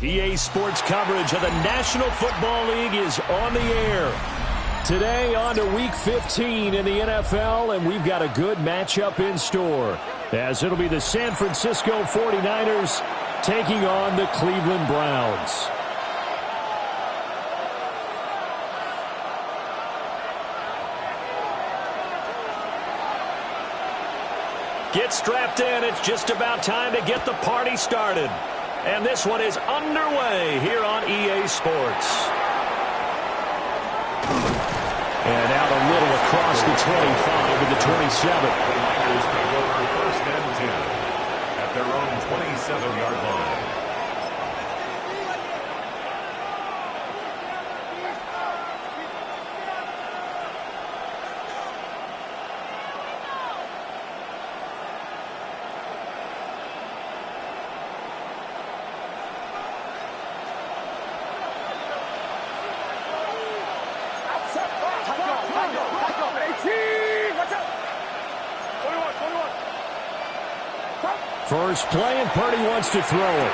EA Sports coverage of the National Football League is on the air. Today on to Week 15 in the NFL, and we've got a good matchup in store, as it'll be the San Francisco 49ers taking on the Cleveland Browns. Get strapped in. It's just about time to get the party started. And this one is underway here on EA Sports. And out a little across the 25 to the 27. The Niners take over first and 10 at their own 27-yard line. First play, and Purdy wants to throw it.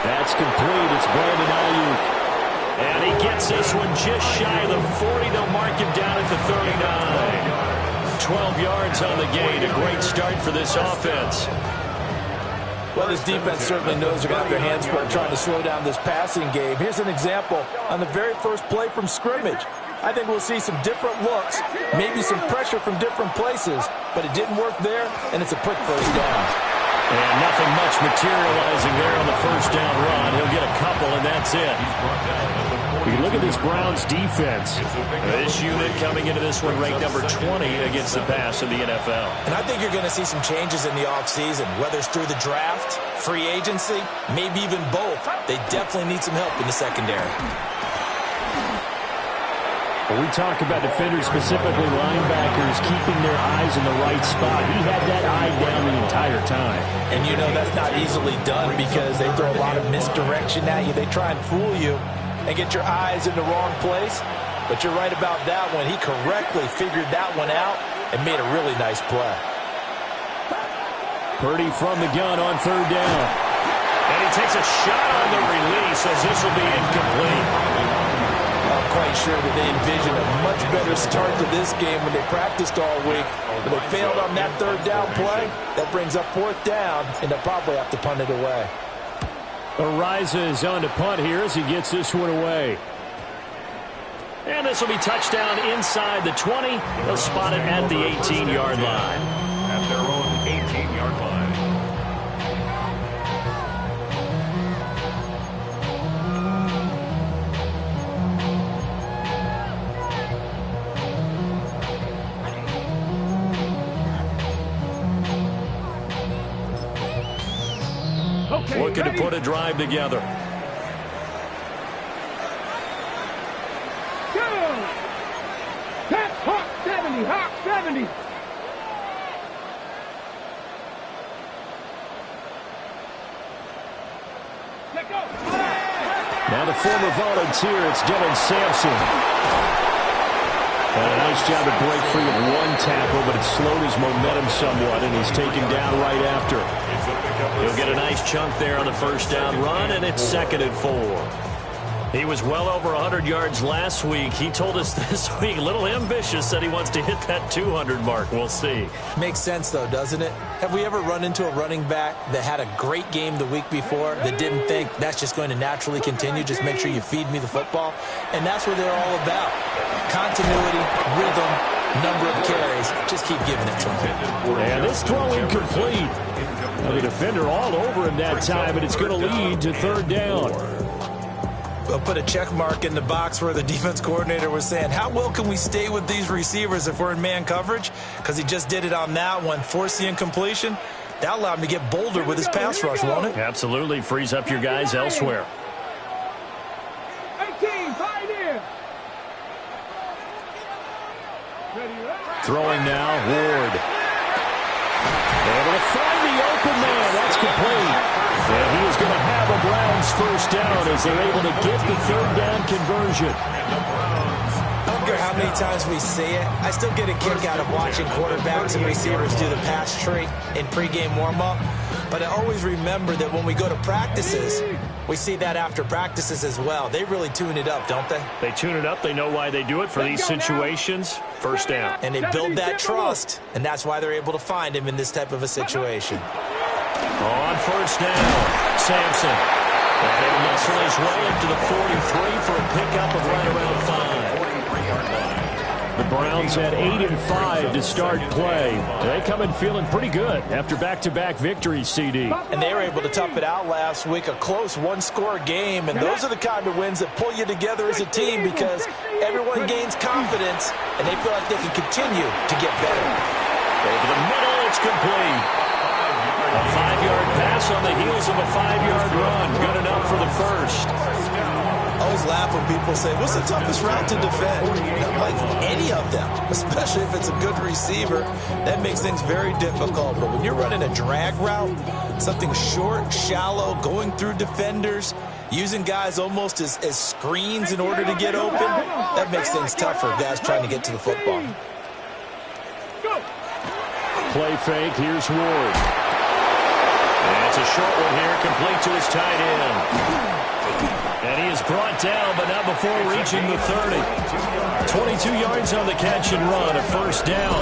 That's complete. It's Brandon Ayuk. And he gets this one just shy of the 40. They'll mark him down at the 39. 12 yards on the gain. A great start for this offense. Well, this defense certainly knows they're going to have their hands full trying to slow down this passing game. Here's an example on the very first play from scrimmage. I think we'll see some different looks, maybe some pressure from different places, but it didn't work there, and it's a quick first down. And nothing much materializing there on the first down run. He'll get a couple, and that's it. We look at this Browns defense. This unit coming into this one ranked number 20 against the pass in the NFL. And I think you're going to see some changes in the offseason, whether it's through the draft, free agency, maybe even both. They definitely need some help in the secondary. When we talk about defenders, specifically linebackers, keeping their eyes in the right spot, he had that eye down the entire time. And you know that's not easily done because they throw a lot of misdirection at you. They try and fool you and get your eyes in the wrong place. But you're right about that one. He correctly figured that one out and made a really nice play. Purdy from the gun on third down. And he takes a shot on the release as this will be incomplete. I'm quite sure that they envisioned a much better start to this game when they practiced all week. But they failed on that third down play. That brings up fourth down, and they'll probably have to punt it away. Araiza is on to punt here as he gets this one away. And this will be touchdown inside the 20. They'll spot it at the 18-yard line. At their own 18-yard line. Looking to put a drive together. Go! That's Hawk 70, Hawk 70. Let go. Now the former volunteer, it's Dylan Sampson. And a nice job to break free of one tackle, but it slowed his momentum somewhat, and he's taken down right after. He'll get a nice chunk there on the first down run, and it's 2nd and 4. He was well over 100 yards last week. He told us this week, a little ambitious, said he wants to hit that 200 mark. We'll see. Makes sense, though, doesn't it? Have we ever run into a running back that had a great game the week before that didn't think that's just going to naturally continue? Just make sure you feed me the football. And that's what they're all about. Continuity, rhythm, number of carries. Just keep giving it to him. And this throw incomplete. The defender all over him that time, and it's going to lead to third down. We'll put a check mark in the box where the defense coordinator was saying, how well can we stay with these receivers if we're in man coverage? Because he just did it on that one, force the incompletion. That allowed him to get bolder with his pass rush, won't it? Absolutely. Frees up your guys elsewhere. 18, find in. Throwing now, Ward. Able to find the open man. That's complete. And he is going to have a Browns first down as they're able to get the third down conversion. I don't care how many times we see it. I still get a kick out of watching quarterbacks and receivers do the pass tree in pregame warm-up. But I always remember that when we go to practices, we see that after practices as well. They really tune it up, don't they? They tune it up. They know why they do it for these situations. First down. And they build that trust, and that's why they're able to find him in this type of a situation. On first down, Sampson. And he'll muscle his way up to the 43 for a pickup of right around 5. The Browns had 8 and 5 to start play. They come in feeling pretty good after back-to-back victories, CD. And they were able to tough it out last week, a close one-score game. And those are the kind of wins that pull you together as a team because everyone gains confidence, and they feel like they can continue to get better. Over the middle, it's complete. A 5-yard pass on the heels of a 5-yard run. Good enough for the first. I always laugh when people say, what's the toughest route to defend? Not like any of them, especially if it's a good receiver. That makes things very difficult. But when you're running a drag route, something short, shallow, going through defenders, using guys almost as screens in order to get open, that makes things tough for guys trying to get to the football. Play fake. Here's Ward. And it's a short one here, complete to his tight end. And he is brought down, but not before reaching the 30. 22 yards on the catch and run, a first down.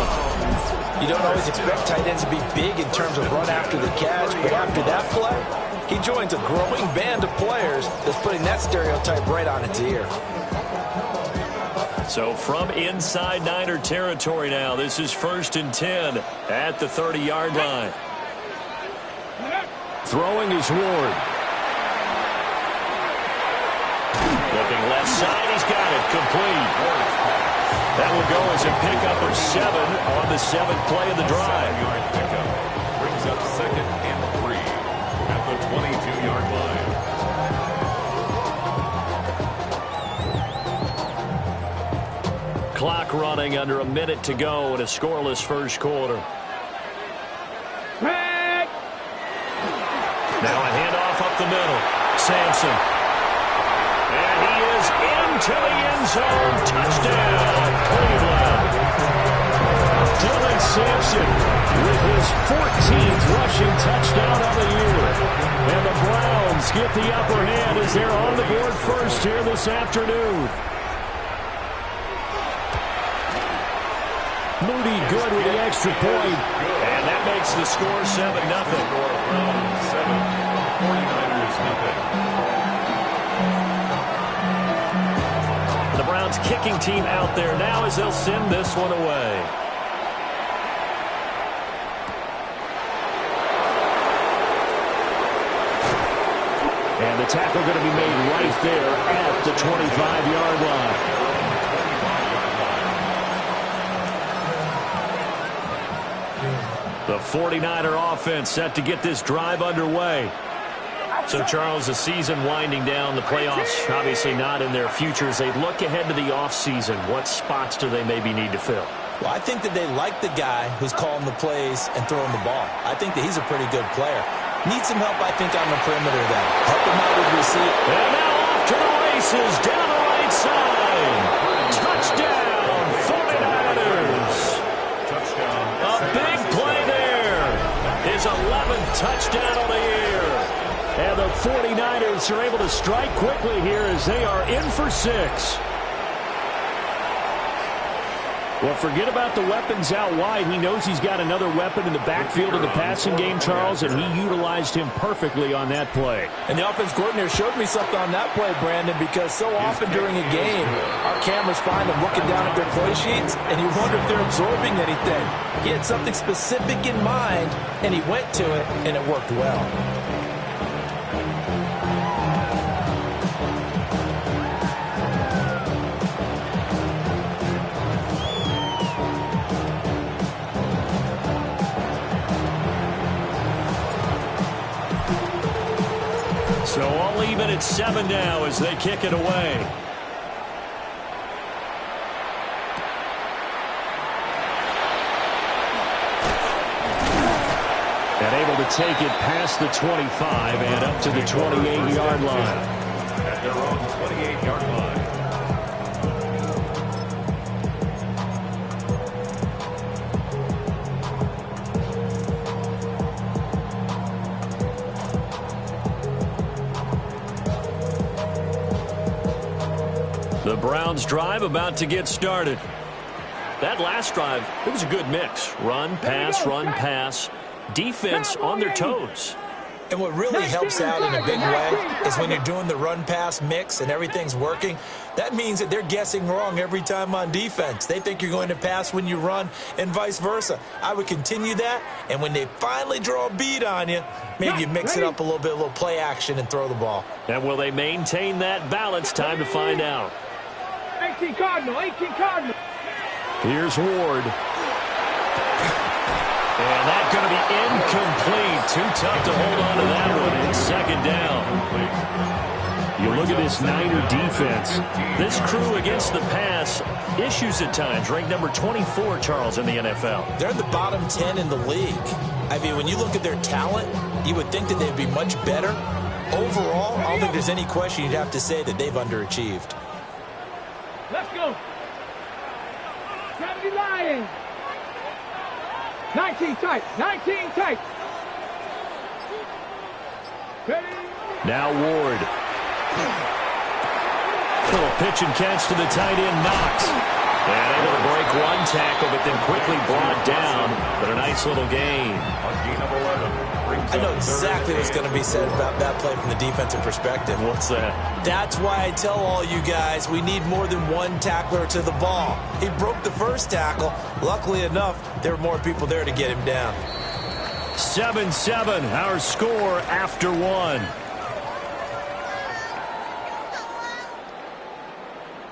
You don't always expect tight ends to be big in terms of run after the catch, but after that play, he joins a growing band of players that's putting that stereotype right on its ear. So from inside Niner territory now, this is 1st and 10 at the 30-yard line. Throwing is Ward. Looking left side, he's got it, complete. That will go as a pickup of 7 on the 7th play of the drive. Pickup brings up 2nd and 3 at the 22-yard line. Clock running under a minute to go in a scoreless first quarter. Now a handoff up the middle. Sampson. And he is into the end zone. Touchdown, Cleveland. Dylan Sampson with his 14th rushing touchdown of the year. And the Browns get the upper hand as they're on the board first here this afternoon. Moody good with the extra point. And that makes the score 7-0. 49ers nothing. The Browns kicking team out there now as they'll send this one away. And the tackle going to be made right there at the 25-yard line. The 49er offense set to get this drive underway. So, Charles, the season winding down, the playoffs obviously not in their future. As they look ahead to the offseason, what spots do they maybe need to fill? Well, I think that they like the guy who's calling the plays and throwing the ball. I think that he's a pretty good player. Needs some help, I think, on the perimeter, though. Help him out with receipt. And now off to the races, down the right side. Touchdown, 49ers. Touchdown. A big play there. His 11th touchdown of the year. And the 49ers are able to strike quickly here as they are in for 6. Well, forget about the weapons out wide. He knows he's got another weapon in the backfield in the passing game, Charles, and he utilized him perfectly on that play. And the offense coordinator showed me something on that play, Brandon, because so often during a game, our cameras find them looking down at their play sheets, and you wonder if they're absorbing anything. He had something specific in mind, and he went to it, and it worked well. So all even at 7 now as they kick it away. And able to take it past the 25 and up to the 28-yard line. At their own 28-yard line. The Browns drive about to get started. That last drive, it was a good mix. Run, pass. Defense on their toes. And what really helps out in a big way is when you're doing the run-pass mix and everything's working, that means that they're guessing wrong every time on defense. They think you're going to pass when you run and vice versa. I would continue that, and when they finally draw a beat on you, maybe you mix it up a little play action and throw the ball. And will they maintain that balance? Time to find out. 18 Cardinal. Here's Ward. And that's going to be incomplete. Too tough to hold on to that one. It's 2nd down. You look at this Niner defense. This crew against the pass, issues at times. Ranked number 24, Charles, in the NFL. They're in the bottom 10 in the league. I mean, when you look at their talent, you would think that they'd be much better. Overall, I don't think there's any question you'd have to say that they've underachieved. Let's go. 70 Lions. 19 tight. Ready? Now Ward. Little pitch and catch to the tight end, Knox. And able to break one tackle, but then quickly brought down. But a nice little gain. I know exactly what's going to be said about that play from the defensive perspective. What's that? That's why I tell all you guys we need more than one tackler to the ball. He broke the first tackle. Luckily enough, there were more people there to get him down. 7-7, our score after 1.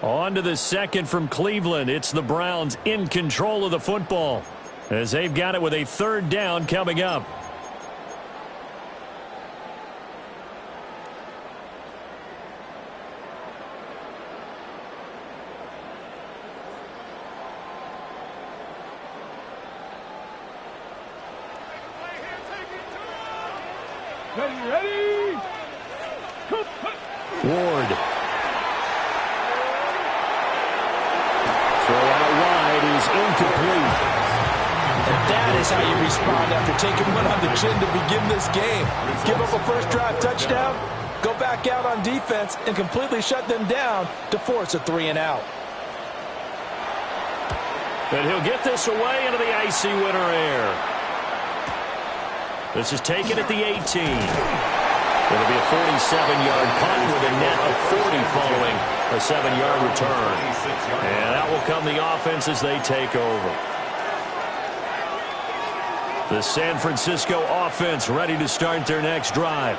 On to the second from Cleveland. It's the Browns in control of the football as they've got it with a 3rd down coming up. Ready. Ward. Throw out wide is incomplete. And that is how you respond after taking one on the chin to begin this game. Give up a first drive touchdown, go back out on defense, and completely shut them down to force a 3-and-out. But he'll get this away into the icy winter air. This is taken at the 18. It'll be a 47-yard punt with a net of 40 following a 7-yard return. And out will come the offense as they take over. The San Francisco offense ready to start their next drive.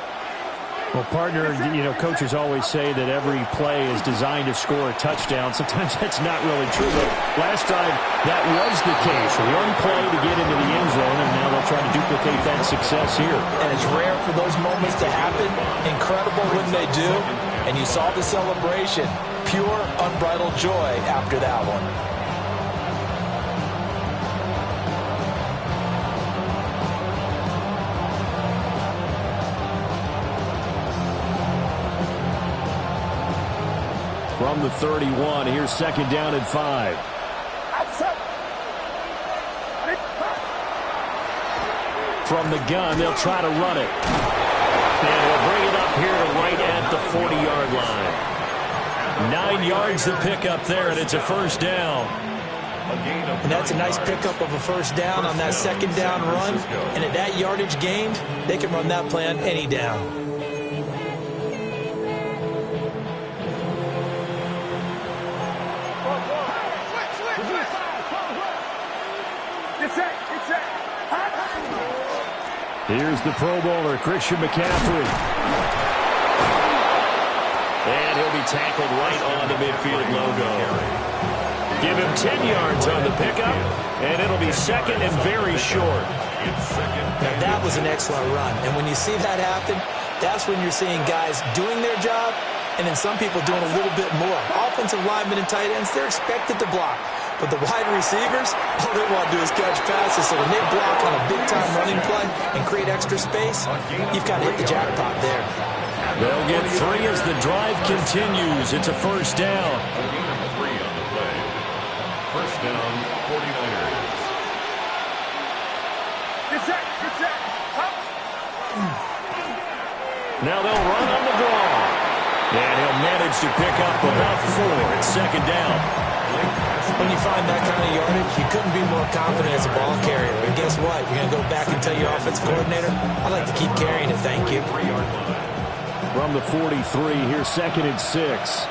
Well, partner, you know, coaches always say that every play is designed to score a touchdown. Sometimes that's not really true, but last time that was the case. One play to get into the end zone, and now they'll try to duplicate that success here. And it's rare for those moments to happen. Incredible when they do. And you saw the celebration. Pure, unbridled joy after that one. From the 31, here's 2nd down and 5. From the gun, they'll try to run it. And we'll bring it up here to right at the 40-yard line. 9 yards to pick up there, and it's a first down. And that's a nice pickup of a first down on that second down run. And at that yardage gained, they can run that play on any down. Here's the Pro Bowler, Christian McCaffrey. And he'll be tackled right on the midfield logo. Give him 10 yards on the pickup, and it'll be second and very short. Now, that was an excellent run. And when you see that happen, that's when you're seeing guys doing their job and then some people doing a little bit more. Offensive linemen and tight ends, they're expected to block. But the wide receivers, all they want to do is catch passes. So when they block on a big-time running play and create extra space, you've kind of hit the jackpot there. They'll get 3 as the drive continues. It's a first down. First down, 49ers. Now they'll run on the draw. And he'll manage to pick up about 4. It's second down. When you find that kind of yardage, you couldn't be more confident as a ball carrier. But guess what? You're going to go back and tell your offensive coordinator, I'd like to keep carrying it, thank you. From the 43, here's second and 6.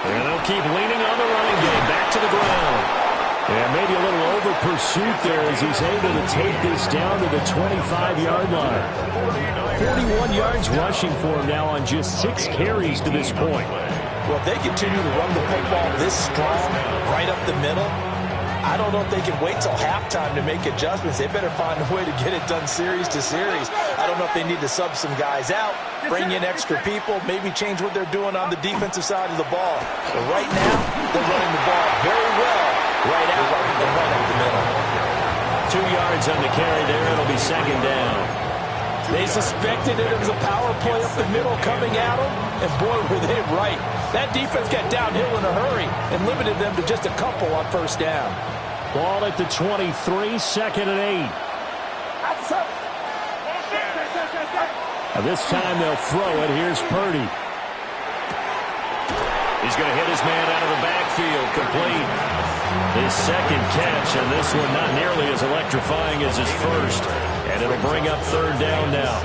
And they'll keep leaning on the running game. Back to the ground. And maybe a little over pursuit there as he's able to take this down to the 25-yard line. 41 yards rushing for him now on just 6 carries to this point. Well, if they continue to run the football this strong, right up the middle, I don't know if they can wait till halftime to make adjustments. They better find a way to get it done series to series. I don't know if they need to sub some guys out, bring in extra people, maybe change what they're doing on the defensive side of the ball. But right now, they're running the ball very well right out and right up the middle. 2 yards on the carry there. It'll be second down. They suspected that it was a power play up the middle coming at them, and boy, were they right. That defense got downhill in a hurry and limited them to just a couple on first down. Ball at the 23, second and 8. Now this time they'll throw it. Here's Purdy. He's going to hit his man out of the backfield, complete. His second catch, and this one not nearly as electrifying as his first. And it'll bring up third down now.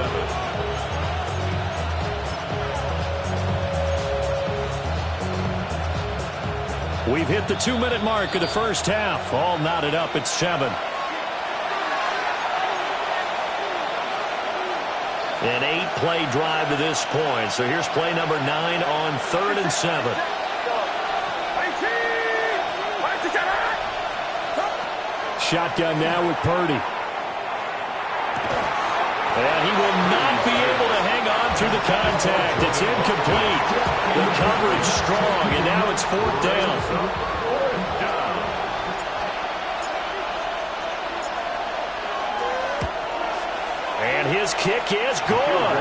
We've hit the 2-minute mark of the first half. All knotted up at 7. An 8-play drive to this point. So here's play number 9 on 3rd and 7. Shotgun now with Purdy. And he will not be able to hang on through the contact. It's incomplete. The coverage strong, and now it's 4th down. And his kick is good.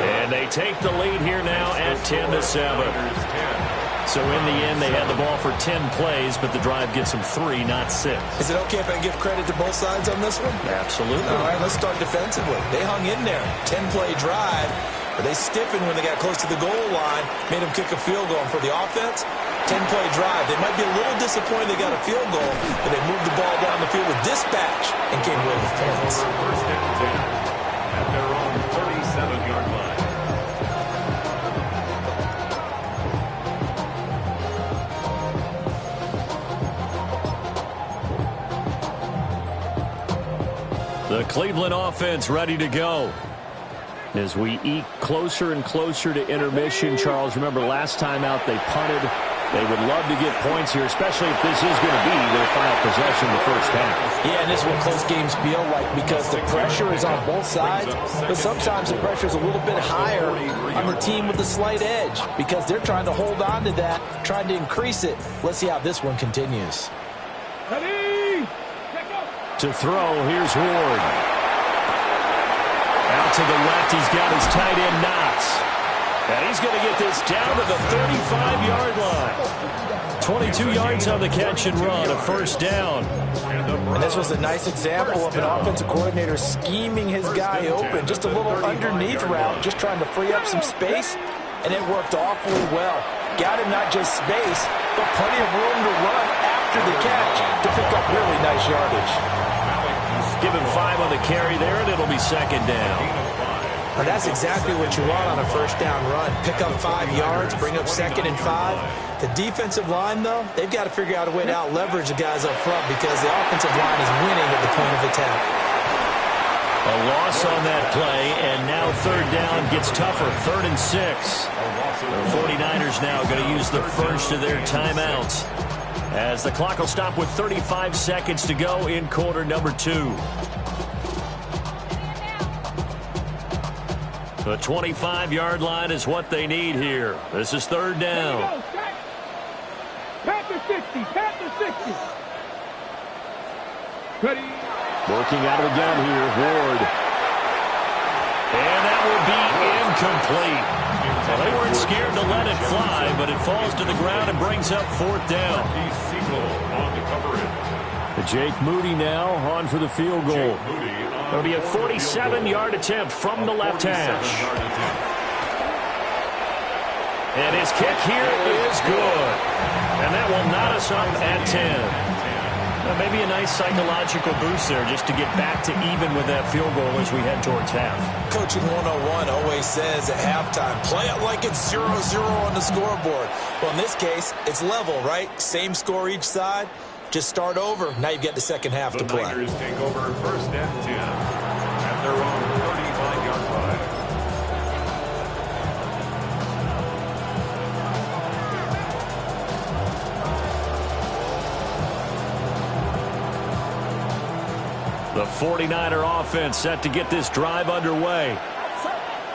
And they take the lead here now at 10-7. So in the end, they had the ball for 10 plays, but the drive gets them 3, not 6. Is it okay if I give credit to both sides on this one? Absolutely. All right, let's start defensively. They hung in there. 10-play drive, but they stiffened when they got close to the goal line, made them kick a field goal. And for the offense, 10-play drive. They might be a little disappointed they got a field goal, but they moved the ball down the field with dispatch and came away with points. First and 10 at their own 37-yard line. The Cleveland offense ready to go. As we eke closer and closer to intermission, Charles, remember last time out they punted. They would love to get points here, especially if this is going to be their final possession in the first half. Yeah, and this is what close games feel like because the pressure is on both sides, but sometimes the pressure is a little bit higher on the team with the slight edge because they're trying to hold on to that, trying to increase it. Let's see how this one continues. To throw, here's Ward. Out to the left, he's got his tight end Knox. And he's going to get this down to the 35-yard line. 22 yards on the catch and run, a first down. And this was a nice example of an offensive coordinator scheming his guy open. Just a little underneath route, just trying to free up some space, and it worked awfully well. Got him not just space, but plenty of room to run after the catch to pick up really nice yardage. Give him 5 on the carry there, and it'll be second down. And that's exactly what you want on a first down run. Pick up 5 yards, bring up 2nd and 5. The defensive line, though, they've got to figure out a way to out-leverage the guys up front because the offensive line is winning at the point of attack. A loss on that play, and now third down gets tougher. 3rd and 6. The 49ers now going to use the first of their timeouts, as the clock will stop with 35 seconds to go in quarter number 2. The 25-yard line is what they need here. This is third down. Panther 60, Panther 60. Ready. Working out of the gun here, Ward. And that will be incomplete. Well, they weren't scared to let it fly, but it falls to the ground and brings up 4th down. Jake Moody now on for the field goal. It'll be a 47-yard attempt from the left hash. And his kick here is good. And that will knot us up at 10. Well, maybe a nice psychological boost there just to get back to even with that field goal as we head towards half. Coaching 101 always says at halftime, play it like it's 0-0 on the scoreboard. Well, in this case, it's level, right? Same score each side. Just start over. Now you've got the second half to play. The Niners take over 1st and 10 at their own 35-yard line. The 49er offense set to get this drive underway.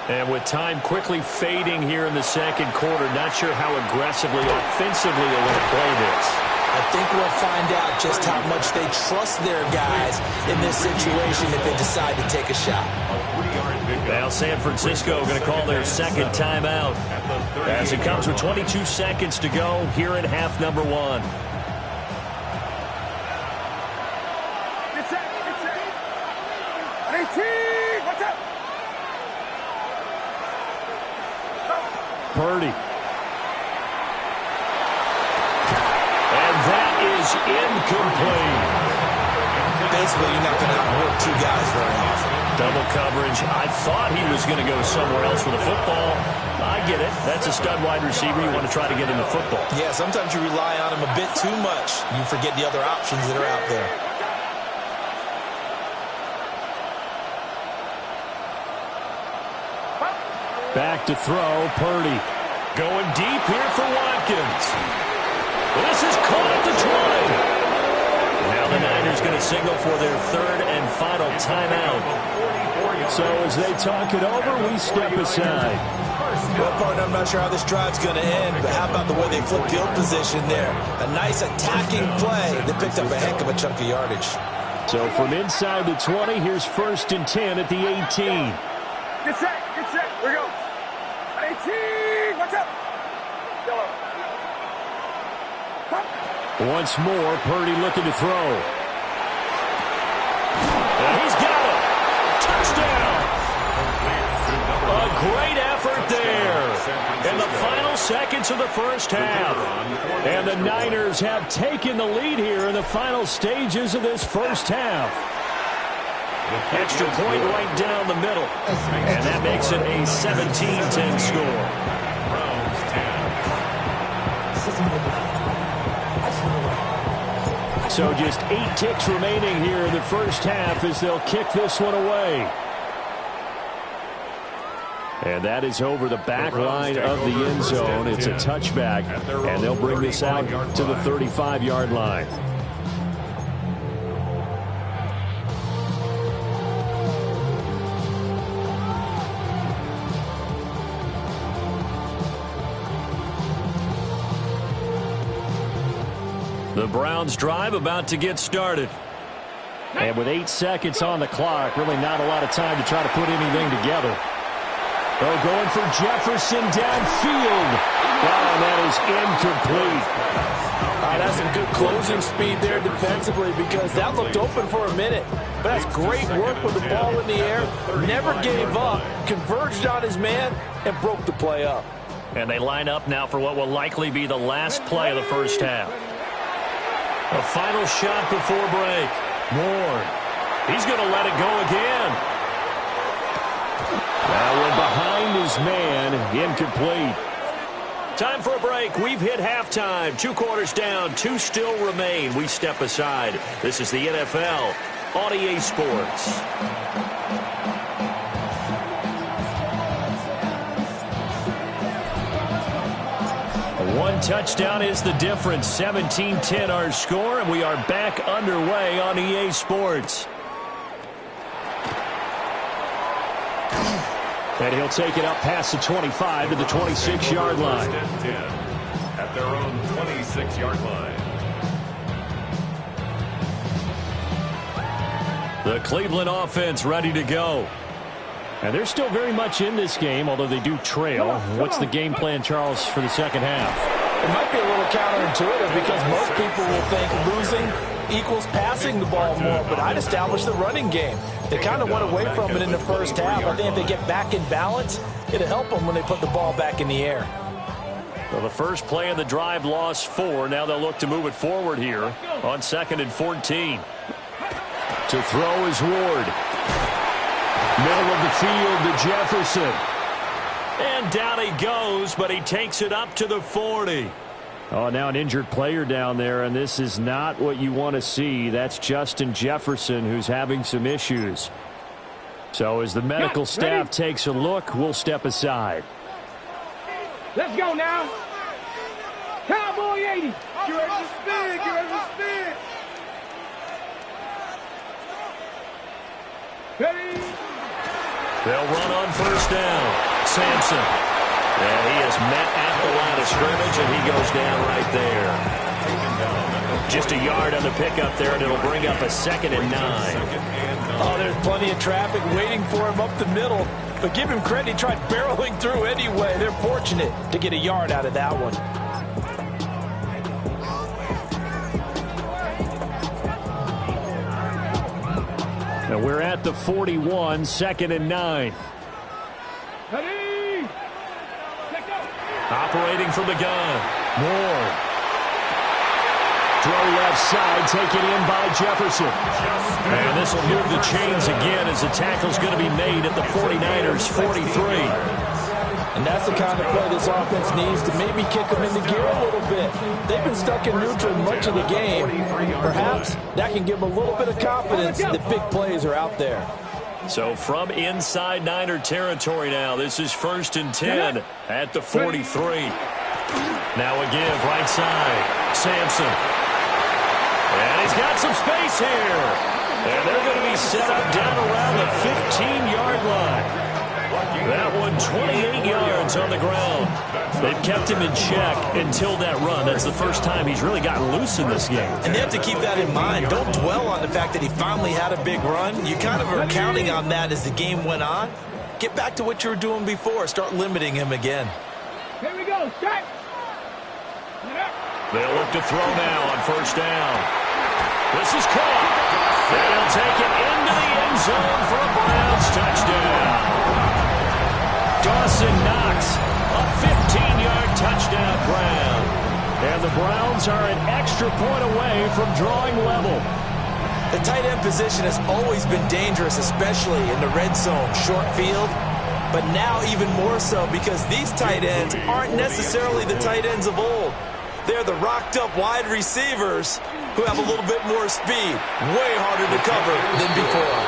And with time quickly fading here in the second quarter, not sure how aggressively, offensively they're going to play this. I think we'll find out just how much they trust their guys in this situation if they decide to take a shot. Now San Francisco going to call their second timeout as it comes with 22 seconds to go here in half number 1. Get set, get set. 18, what's up? Purdy. Incomplete. Basically, you're not going to outwork 2 guys very often. Double coverage. I thought he was going to go somewhere else with the football. I get it. That's a stud wide receiver. You want to try to get him the football. Yeah, sometimes you rely on him a bit too much. You forget the other options that are out there. Back to throw. Purdy. Going deep here for Watkins. This is caught at the 20. Now the Niners going to signal for their 3rd and final timeout. So as they talk it over, we step aside. Well, partner, I'm not sure how this drive's going to end, but how about the way they flipped field position there? A nice attacking play that picked up a heck of a chunk of yardage. So from inside the 20, here's 1st and 10 at the 18. Get set, here we go. 18, what's up? Yellow. Once more, Purdy looking to throw. And he's got it. Touchdown. A great effort there. In the final seconds of the first half. And the Niners have taken the lead here in the final stages of this first half. Extra point right down the middle. And that makes it a 17-10 score. So just 8 ticks remaining here in the first half as they'll kick this one away. And that is over the back line of the end zone. It's a touchback, and they'll bring this out to the 35-yard line. The Browns drive about to get started. And with 8 seconds on the clock, really not a lot of time to try to put anything together. Oh, going for Jefferson downfield. Oh, and that is incomplete. That's some good closing speed there defensively because that looked open for a minute. But that's great work with the ball in the air. Never gave up, converged on his man, and broke the play up. And they line up now for what will likely be the last play of the first half. A final shot before break. Moore. He's going to let it go again. That one behind his man, incomplete. Time for a break. We've hit halftime. 2 quarters down. 2 still remain. We step aside. This is the NFL on EA Sports. One touchdown is the difference. 17-10 our score, and we are back underway on EA Sports. And he'll take it up past the 25 to the 26-yard line. At their own 26-yard line. The Cleveland offense ready to go. And they're still very much in this game, although they do trail. What's the game plan, Charles, for the second half? It might be a little counterintuitive because most people will think losing equals passing the ball more, but I'd establish the running game. They kind of went away from it in the first half. I think if they get back in balance, it'll help them when they put the ball back in the air. Well, the first play of the drive lost 4. Now they'll look to move it forward here on 2nd and 14. To throw is Ward. Middle of the field to Jefferson. And down he goes, but he takes it up to the 40. Oh, now an injured player down there, and this is not what you want to see. That's Justin Jefferson, who's having some issues. So as the medical staff takes a look, we'll step aside. Let's go now. Cowboy 80. Get ready to spin. Get ready to spin. Ready. They'll run on first down. Sampson. And he is met at the line of scrimmage, and he goes down right there. Just a yard on the pickup there, and it'll bring up a 2nd and 9. Oh, there's plenty of traffic waiting for him up the middle. But give him credit, he tried barreling through anyway. They're fortunate to get a yard out of that one. And we're at the 41, 2nd and 9. Ready. Operating from the gun. Moore. Throw left side, taken in by Jefferson. And this will move the chains again as the tackle's going to be made at the 49ers' 43. And that's the kind of play this offense needs to maybe kick them into gear a little bit. They've been stuck in neutral much of the game. Perhaps that can give them a little bit of confidence that big plays are out there. So from inside Niner territory now, this is 1st and 10 at the 43. Now a give right side. Sampson. And he's got some space here. And they're going to be set up down around the 15-yard line. That one 28 yards on the ground. They've kept him in check until that run. That's the first time he's really gotten loose in this game. And they have to keep that in mind. Don't dwell on the fact that he finally had a big run. You kind of are counting on that as the game went on. Get back to what you were doing before. Start limiting him again. Here we go. Shot. They'll look to throw now on first down. This is caught. They'll take it into the end zone for a Browns touchdown. Dawson Knox, a 15-yard touchdown Brown. And the Browns are an extra point away from drawing level. The tight end position has always been dangerous, especially in the red zone, short field. But now even more so because these tight ends aren't necessarily the tight ends of old. They're the rocked-up wide receivers who have a little bit more speed. Way harder to cover than before.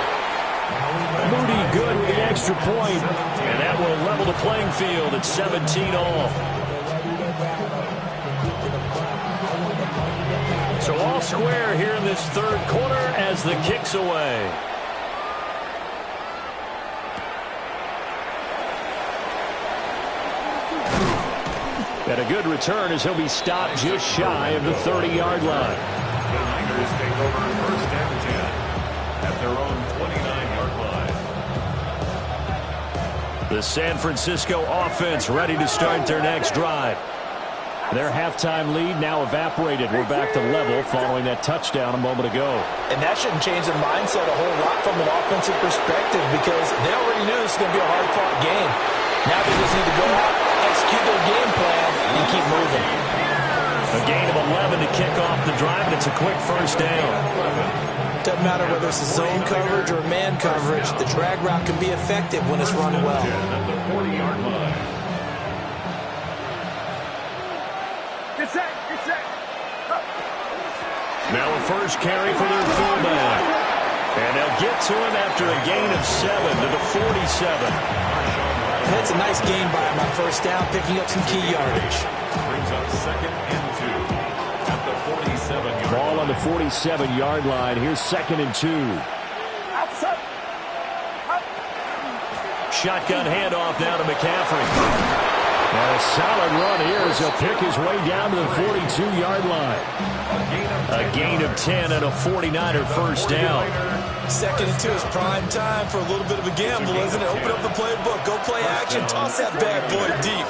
Moody good with the extra point. And that will level the playing field at 17 all. So all square here in this third quarter as the kick's away. And a good return as he'll be stopped just shy of the 30-yard line. The Niners take over 1st and 10 at their own 29-yard line. The San Francisco offense ready to start their next drive. Their halftime lead now evaporated. We're back to level following that touchdown a moment ago. And that shouldn't change the mindset a whole lot from an offensive perspective because they already knew this was going to be a hard-fought game. Now they just need to go out, execute their game plan, and keep moving. A gain of 11 to kick off the drive, and it's a quick first down. Doesn't matter whether it's a zone coverage or man coverage, the drag route can be effective when it's run well. At the 40-yard line. Get set. Get set. Now a first carry for their fullback. And they'll get to him after a gain of 7 to the 47. And that's a nice gain by him on first down, picking up some key yardage. Brings up 2nd and 2 at the 47-yard line. Ball on the 47-yard line. Here's 2nd and 2. Shotgun handoff now to McCaffrey. And a solid run here as he'll pick his way down to the 42-yard line. A gain of 10 and a 49er first down. 2nd and 2 is prime time for a little bit of a gamble, isn't it? Open up the playbook, go play action, toss that bad boy deep.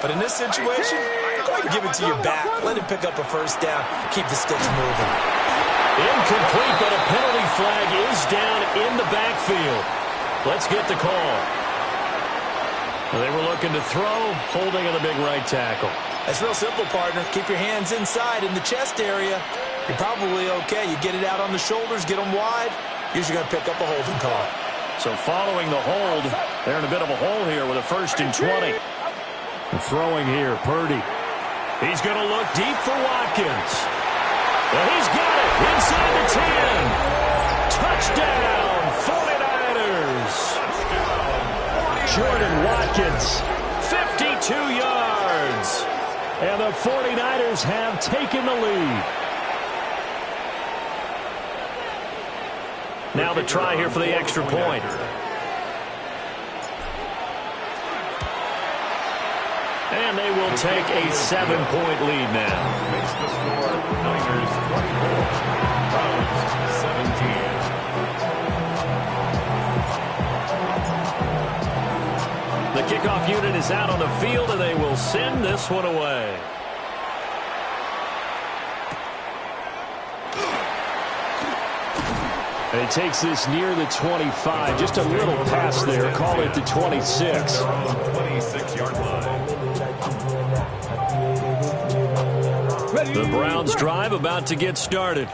But in this situation, go ahead and give it to your back. Let him pick up a first down. Keep the sticks moving. Incomplete, but a penalty flag is down in the backfield. Let's get the call. They were looking to throw, holding on the big right tackle. That's real simple, partner. Keep your hands inside in the chest area. You're probably okay. You get it out on the shoulders, get them wide. Usually going to pick up a holding call. So following the hold, they're in a bit of a hole here with a 1st and 20. And throwing here, Purdy. He's going to look deep for Watkins. And he's got it inside the 10. Touchdown, 49ers. Jordan Watkins, 52 yards. And the 49ers have taken the lead. Now the try here for the extra point. And they will take a 7-point lead now. Makes the score Niners 24, Browns 17. The kickoff unit is out on the field, and they will send this one away. And he takes this near the 25. Just a little pass there. Call it the 26. 26-yard line. The Browns drive about to get started.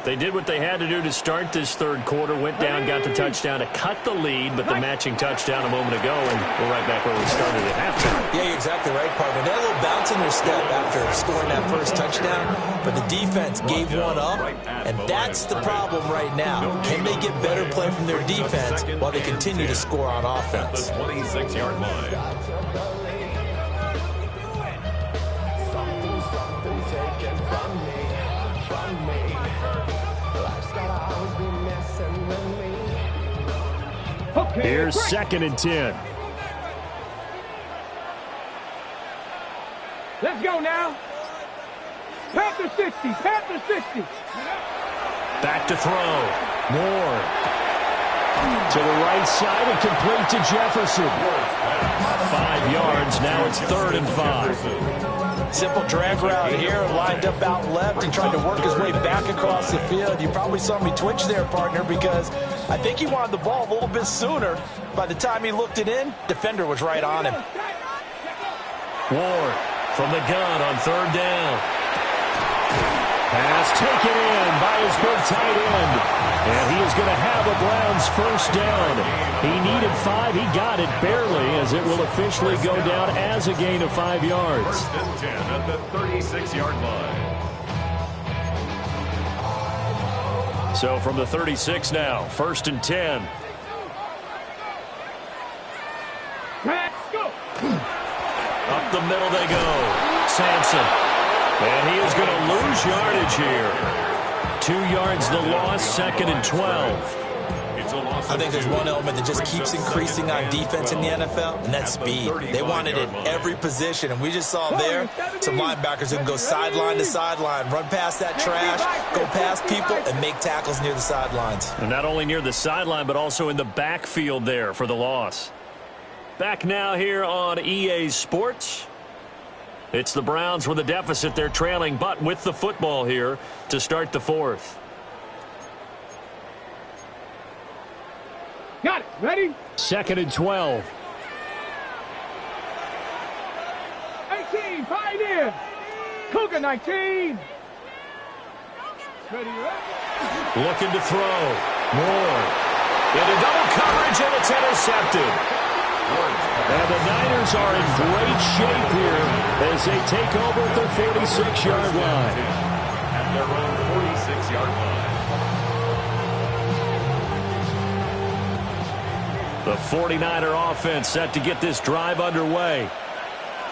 They did what they had to do to start this third quarter. Went down, got the touchdown to cut the lead, but the matching touchdown a moment ago, and we're right back where we started at halftime. Yeah, you're exactly right, partner. They had a little bounce in their step after scoring that first touchdown, but the defense gave one up, and that's the problem right now. Can they get better play from their defense while they continue to score on offense? At the 26-yard line. Here's 2nd and 10. Let's go now. Panther 60. Panther 60. Back to throw. Moore. To the right side and complete to Jefferson. 5 yards. Now it's 3rd and 5. Simple drag route here, lined up out left and tried to work his way back across the field. You probably saw me twitch there, partner, because I think he wanted the ball a little bit sooner. By the time he looked it in, defender was right on him. Ward from the gun on 3rd down. Pass taken in by his big tight end. And he is going to have a Browns first down. He needed 5. He got it barely, as it will officially go down as a gain of 5 yards. 1st and 10 at the 36-yard line. So from the 36 now, 1st and 10. Let's go. Up the middle they go. Sampson. And he is going to lose yardage here. 2 yards the loss, 2nd and 12. I think there's one element that just keeps increasing on defense in the NFL, and that's speed. They want it at every position, and we just saw there some linebackers who can go sideline to sideline, run past that trash, go past people, and make tackles near the sidelines. And not only near the sideline, but also in the backfield there for the loss. Back now here on EA Sports. It's the Browns with a deficit. They're trailing, but with the football here to start the fourth. Got it. Ready? 2nd and 12. 18. Pioneer. Cougar 19. Ready, Looking to throw. Moore. Into double coverage, and it's intercepted. And the Niners are in great shape here as they take over at their 46-yard line. At their own 46-yard line. The 49er offense set to get this drive underway.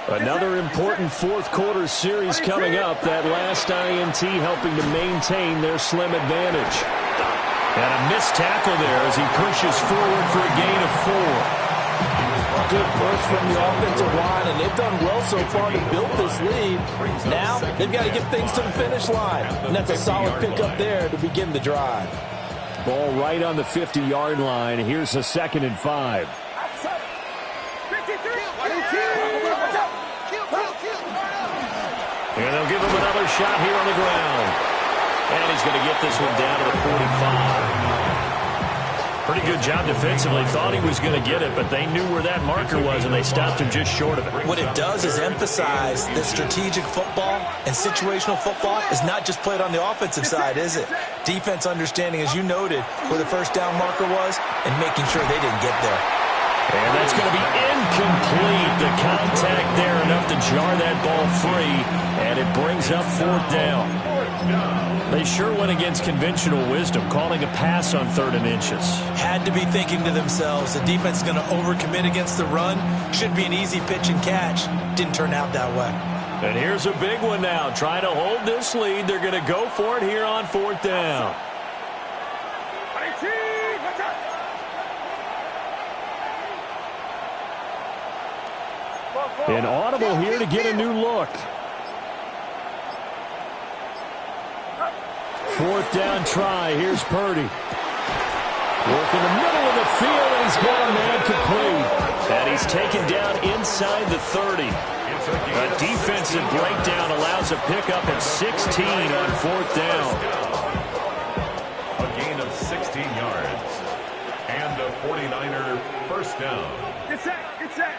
Another important fourth-quarter series coming up. That last INT helping to maintain their slim advantage. And a missed tackle there as he pushes forward for a gain of 4. Good push from the offensive line, and they've done well so far to build this lead. Now, they've got to get things to the finish line, and that's a solid pickup there to begin the drive. Ball right on the 50-yard line. Here's a 2nd and 5. And they'll give him another shot here on the ground. And he's going to get this one down to the 45. Pretty good job defensively. Thought he was going to get it, but they knew where that marker was, and they stopped him just short of it. What it does is emphasize that strategic football and situational football is not just played on the offensive side, is it? Defense understanding, as you noted, where the first down marker was and making sure they didn't get there. And that's going to be incomplete. The contact there enough to jar that ball free, and it brings up 4th down. They sure went against conventional wisdom, calling a pass on 3rd and inches. Had to be thinking to themselves, the defense is going to overcommit against the run. Should be an easy pitch and catch. Didn't turn out that way. And here's a big one now. Trying to hold this lead. They're going to go for it here on 4th down. An audible here to get a new look. 4th down try. Here's Purdy. Work in the middle of the field, and he's got a man complete. And he's taken down inside the 30. A defensive breakdown allows a pickup at 16 on 4th down. A gain of 16 yards. And a 49er first down. Get set. Get set.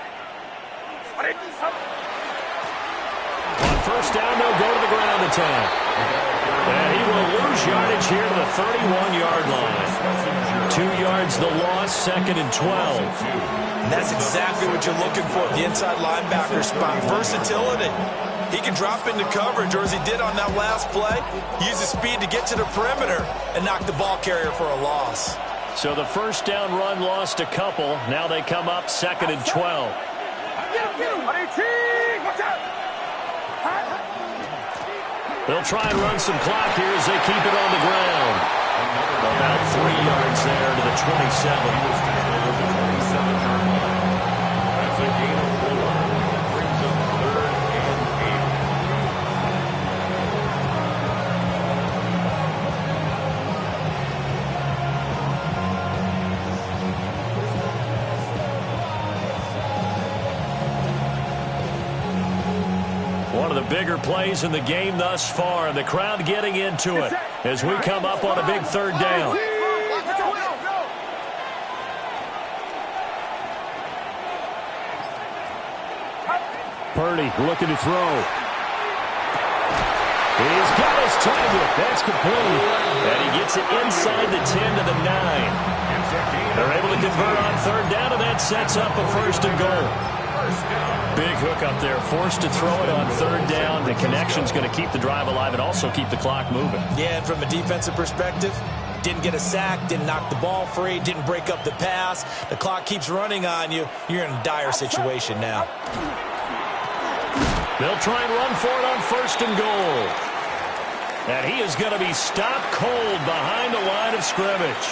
On 1st down, they'll go to the ground attack. And he will lose yardage here to the 31-yard line. 2 yards the loss, 2nd and 12. And that's exactly what you're looking for, the inside linebacker spot. Versatility. He can drop into coverage, or as he did on that last play, use his speed to get to the perimeter and knock the ball carrier for a loss. So the 1st down run lost a couple. Now they come up 2nd and 12. They'll try and run some clock here as they keep it on the ground. About 3 yards there to the 27. That's a gain of 4. Brings up 3rd and 8. One of the bigger plays in the game thus far, and the crowd getting into it as we come up on a big 3rd down. Purdy looking to throw. He's got his target. That's complete. And he gets it inside the 10 to the 9. They're able to convert on 3rd down, and that sets up a 1st and goal. Big hook up there, forced to throw it on 3rd down. The connection's going to keep the drive alive and also keep the clock moving. Yeah, and from a defensive perspective, didn't get a sack, didn't knock the ball free, didn't break up the pass. The clock keeps running on you. You're in a dire situation now. They'll try and run for it on 1st and goal. And he is going to be stopped cold behind the line of scrimmage.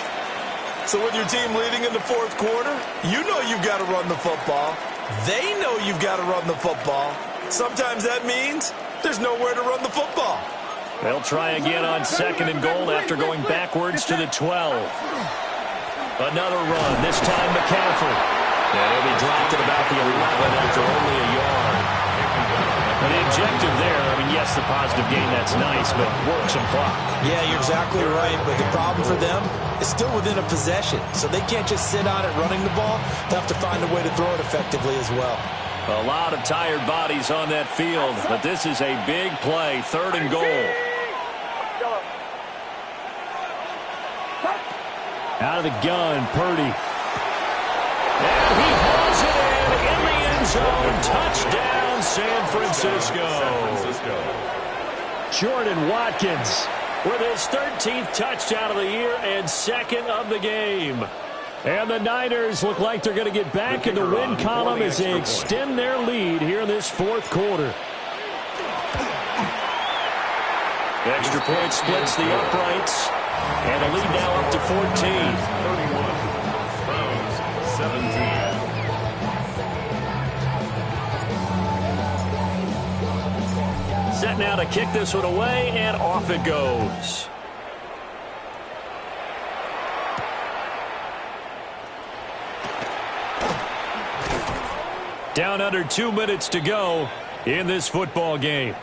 So with your team leading in the 4th quarter, you know you've got to run the football. They know you've got to run the football. Sometimes that means there's nowhere to run the football. They'll try again on 2nd and goal after going backwards to the 12. Another run, this time McCaffrey. And he'll be dropped at about the 11 after only a yard. But the objective there, I mean, yes, the positive gain, that's nice, but work some clock. Yeah, you're exactly right, but the problem for them is still within a possession, so they can't just sit on it running the ball. They have to find a way to throw it effectively as well. A lot of tired bodies on that field, but this is a big play, 3rd and goal. Out of the gun, Purdy. And he hauls it in the end zone. Touchdown, San Francisco. Jordan Watkins with his 13th touchdown of the year and 2nd of the game. And the Niners look like they're going to get back in the win column as they extend their lead here in this 4th quarter. Extra point splits the uprights. And a lead now up to 14. 31. Browns 17. Set now to kick this one away, and off it goes. Down under 2 minutes to go in this football game.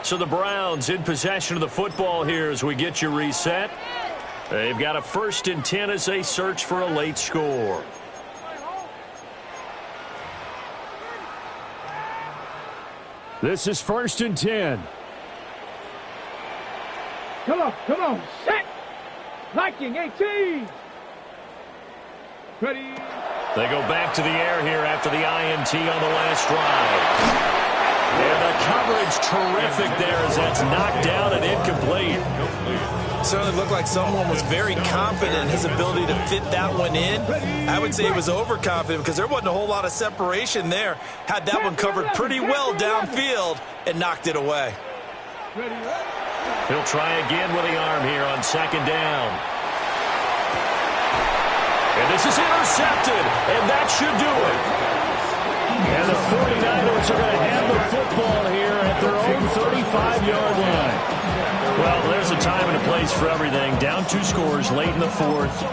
So the Browns in possession of the football here as we get you reset. They've got a 1st and 10 as they search for a late score. This is 1st and 10. Come on, set. Viking 18. Ready. They go back to the air here after the INT on the last drive. And the coverage terrific there as that's knocked down and incomplete. Certainly looked like someone was very confident in his ability to fit that one in. I would say he was overconfident because there wasn't a whole lot of separation there. Had that one covered pretty well downfield and knocked it away. He'll try again with the arm here on 2nd down. And this is intercepted, and that should do it. And the 49ers are going to have the football here at their own 35-yard line. Well, there's a time and a place for everything. Down 2 scores late in the 4th.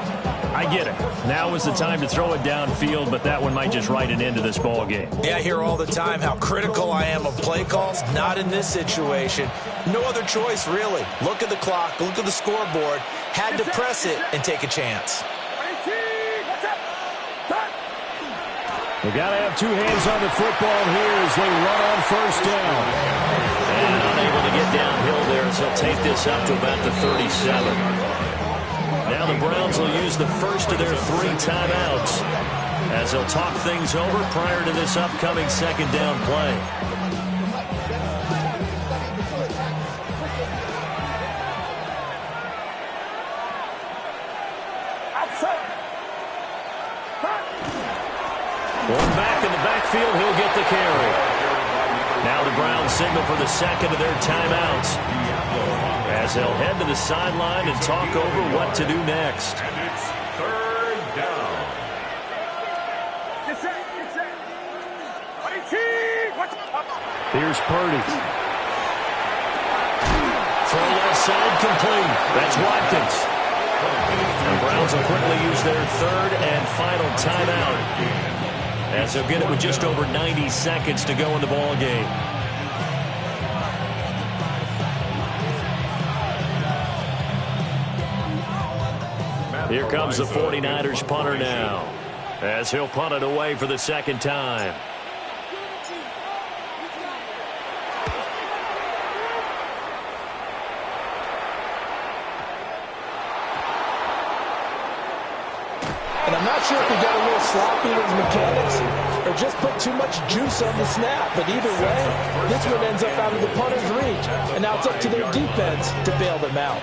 I get it. Now is the time to throw it downfield, but that one might just write an end to this ball game. Yeah, I hear all the time how critical I am of play calls. Not in this situation. No other choice, really. Look at the clock. Look at the scoreboard. Had to press it and take a chance. They got to have 2 hands on the football here as they run on 1st down. And unable to get downhill there as he'll take this up to about the 37. Now the Browns will use the first of their 3 timeouts as they'll talk things over prior to this upcoming 2nd down play. One back in the backfield, he'll get the carry. Now the Browns signal for the 2nd of their timeouts as they'll head to the sideline and talk over what to do next. And it's 3rd down. Here's Purdy. Throw left side complete. That's Watkins. The Browns will quickly use their 3rd and final timeout as they'll get it with just over 90 seconds to go in the ball game. Here comes the 49ers punter now as he'll punt it away for the 2nd time. And I'm not sure if he got a little sloppy with his mechanics or just put too much juice on the snap. But either way, this one ends up out of the punter's reach. And now it's up to their defense to bail them out.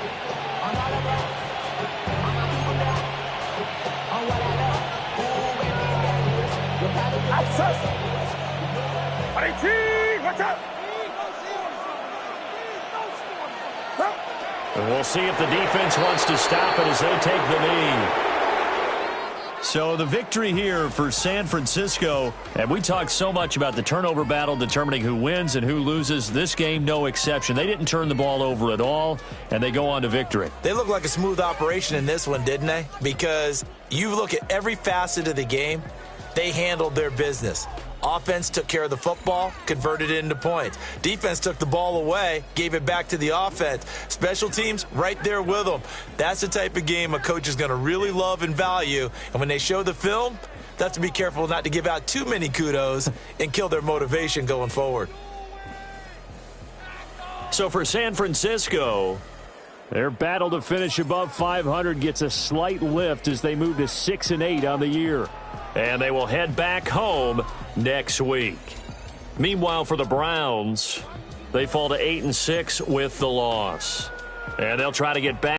And we'll see if the defense wants to stop it as they take the knee. So the victory here for San Francisco, and we talked so much about the turnover battle determining who wins and who loses. This game, no exception. They didn't turn the ball over at all, and they go on to victory. They look like a smooth operation in this one, didn't they? Because you look at every facet of the game, they handled their business. Offense took care of the football, converted it into points. Defense took the ball away, gave it back to the offense. Special teams, right there with them. That's the type of game a coach is going to really love and value. And when they show the film, they have to be careful not to give out too many kudos and kill their motivation going forward. So for San Francisco, their battle to finish above 500 gets a slight lift as they move to 6-8 on the year. And they will head back home next week. Meanwhile, for the Browns, they fall to 8-6 with the loss. And they'll try to get back.